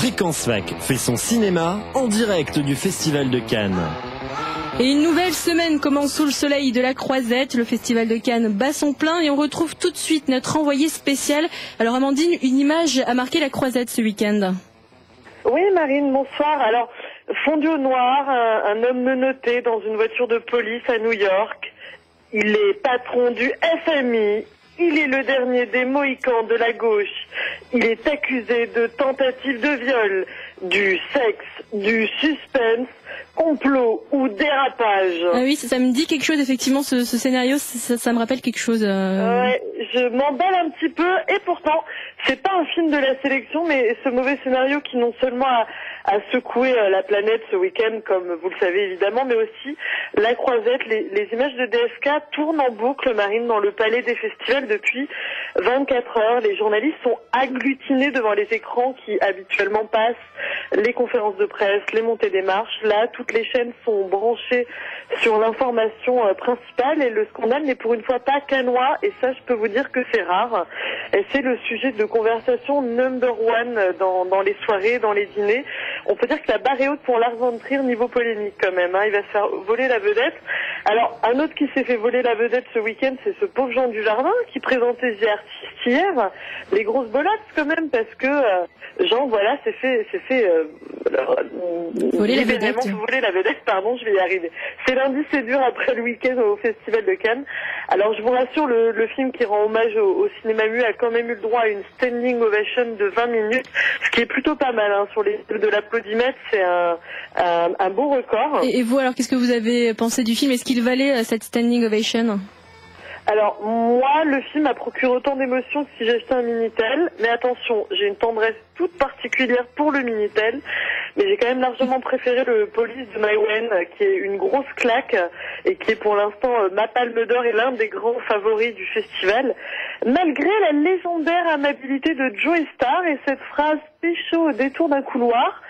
Fréquence Fac fait son cinéma en direct du Festival de Cannes. Et une nouvelle semaine commence sous le soleil de la Croisette. Le Festival de Cannes bat son plein et on retrouve tout de suite notre envoyé spécial. Alors Amandine, une image a marqué la Croisette ce week-end. Oui Marine, bonsoir. Alors, fondu au noir, un homme menotté dans une voiture de police à New York. Il est patron du FMI. Il est le dernier des Mohicans de la gauche. Il est accusé de tentative de viol, du sexe, du suspense, complot ou dérapage. Ah oui, ça me dit quelque chose effectivement, ce scénario, ça me rappelle quelque chose. Ouais, je m'emballe un petit peu et pourtant, c'est pas un film de la sélection, mais ce mauvais scénario qui non seulement a secoué la planète ce week-end, comme vous le savez évidemment, mais aussi la Croisette, les images de DSK tournent en boucle, Marine, dans le palais des festivals depuis 24 heures. Les journalistes sont agglutinés devant les écrans qui habituellement passent les conférences de presse, les montées des marches. Là, toutes les chaînes sont branchées sur l'information principale et le scandale n'est pour une fois pas cannois, et ça je peux vous dire que c'est rare. Et c'est le sujet de conversation number one dans les soirées, dans les dîners. On peut dire que la barre est haute pour Lars von Trier niveau polémique quand même, hein. Il va se faire voler la vedette. Alors, un autre qui s'est fait voler la vedette ce week-end, c'est ce pauvre Jean Dujardin qui présentait The Artist hier. Les grosses bolottes quand même, parce que Jean, voilà, s'est fait voler la vedette. Voler la vedette, pardon, je vais y arriver. C'est lundi, c'est dur après le week-end au Festival de Cannes. Alors, je vous rassure, le film qui rend hommage au cinéma muet a quand même eu le droit à une standing ovation de 20 minutes, ce qui est plutôt pas mal, hein. Sur les de l'applaudimètre, c'est un beau record. Et vous, alors, qu'est-ce que vous avez pensé du film? Est-ce qu'il valait cette standing ovation? Alors, moi, le film a procuré autant d'émotions que si j'achetais un Minitel. Mais attention, j'ai une tendresse toute particulière pour le Minitel. Mais j'ai quand même largement préféré le Police de Maïwenn, qui est une grosse claque et qui est pour l'instant ma palme d'or et l'un des grands favoris du festival. Malgré la légendaire amabilité de Joey Starr et cette phrase pécho au détour d'un couloir,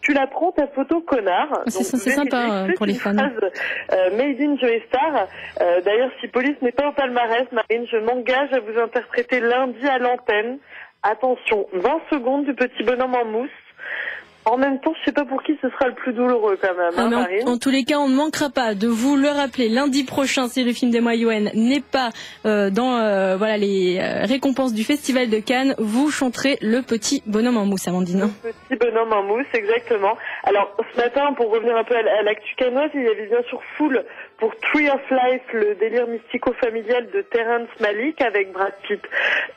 tu la prends ta photo connard. C'est sympa pour les fans. Made in Joey Starr. D'ailleurs, si Police n'est pas au palmarès, Marine, je m'engage à vous interpréter lundi à l'antenne. Attention, 20 secondes du petit bonhomme en mousse. En même temps, je sais pas pour qui ce sera le plus douloureux quand même, hein, Marine. En tous les cas, on ne manquera pas de vous le rappeler. Lundi prochain, si le film de Maïwenn n'est pas dans les récompenses du Festival de Cannes, vous chanterez le petit bonhomme en mousse, Amandine. Le petit bonhomme en mousse, exactement. Alors, ce matin, pour revenir un peu à l'actu cannoise, il y avait bien sûr Fool pour Tree of Life, le délire mystico-familial de Terrence Malick avec Brad Pitt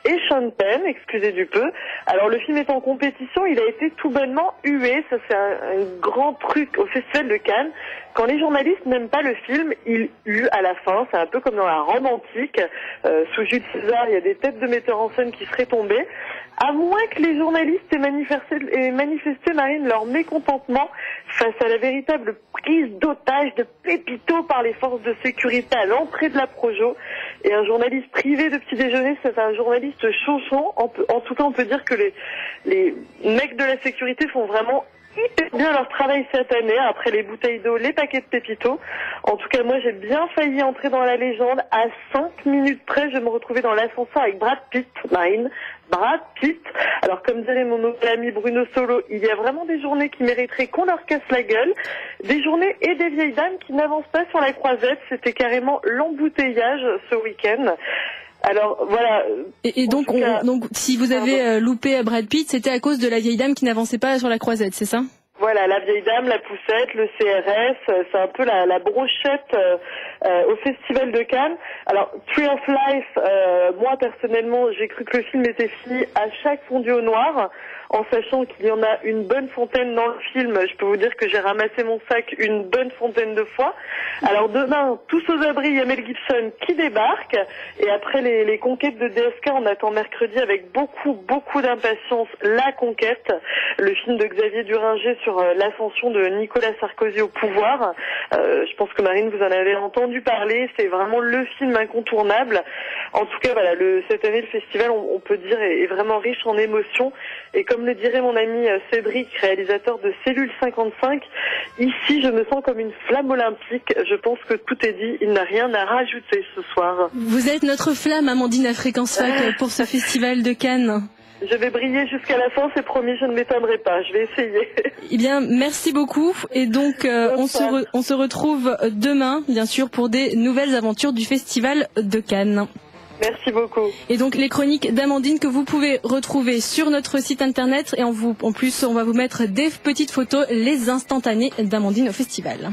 et Sean Penn, excusez du peu. Alors, le film est en compétition, il a été tout bonnement hué. Ça, c'est un grand truc au Festival de Cannes. Quand les journalistes n'aiment pas le film, ils huent à la fin. C'est un peu comme dans la Rome antique. Sous Jules César, il y a des têtes de metteurs en scène qui seraient tombées. À moins que les journalistes aient manifesté, Marine, leur mécontentement face à la véritable prise d'otage de Pépito par les forces de sécurité à l'entrée de la Projo. Et un journaliste privé de petit déjeuner, c'est un journaliste chonchon. En tout cas, on peut dire que les mecs de la sécurité font vraiment hyper bien leur travail cette année, après les bouteilles d'eau, les paquets de Pépito. En tout cas, moi, j'ai bien failli entrer dans la légende. À 5 minutes près, je me retrouvais dans l'ascenseur avec Brad Pitt, Marine. Brad Pitt. Alors, comme dirait mon autre ami Bruno Solo, il y a vraiment des journées qui mériteraient qu'on leur casse la gueule. Des journées et des vieilles dames qui n'avancent pas sur la Croisette. C'était carrément l'embouteillage ce week-end. Alors voilà. Et donc, donc, si vous avez loupé Brad Pitt, c'était à cause de la vieille dame qui n'avançait pas sur la Croisette, c'est ça? Voilà, la vieille dame, la poussette, le CRS, c'est un peu la brochette au Festival de Cannes. Alors, Tree of Life, moi personnellement, j'ai cru que le film était fini à chaque fondu au noir, en sachant qu'il y en a une bonne fontaine dans le film. Je peux vous dire que j'ai ramassé mon sac une bonne fontaine de fois. Alors demain, tous aux abris, il y a Mel Gibson qui débarque, et après les conquêtes de DSK, on attend mercredi avec beaucoup d'impatience La Conquête, le film de Xavier Duringer sur l'ascension de Nicolas Sarkozy au pouvoir. Je pense que Marine, vous en avez entendu parler, c'est vraiment le film incontournable. En tout cas, voilà, cette année, le festival, on peut dire, est vraiment riche en émotions. Et comme le dirait mon ami Cédric, réalisateur de Cellule 55, ici, je me sens comme une flamme olympique. Je pense que tout est dit, il n'a rien à rajouter ce soir. Vous êtes notre flamme, Amandine, à Fréquence Fac, pour ce festival de Cannes. Je vais briller jusqu'à la fin, c'est promis, je ne m'éteindrai pas. Je vais essayer. Eh bien, merci beaucoup. Et donc, on se retrouve demain, bien sûr, pour des nouvelles aventures du Festival de Cannes. Merci beaucoup. Et donc, les chroniques d'Amandine que vous pouvez retrouver sur notre site internet. Et en plus, on va vous mettre des petites photos, les instantanés d'Amandine au festival.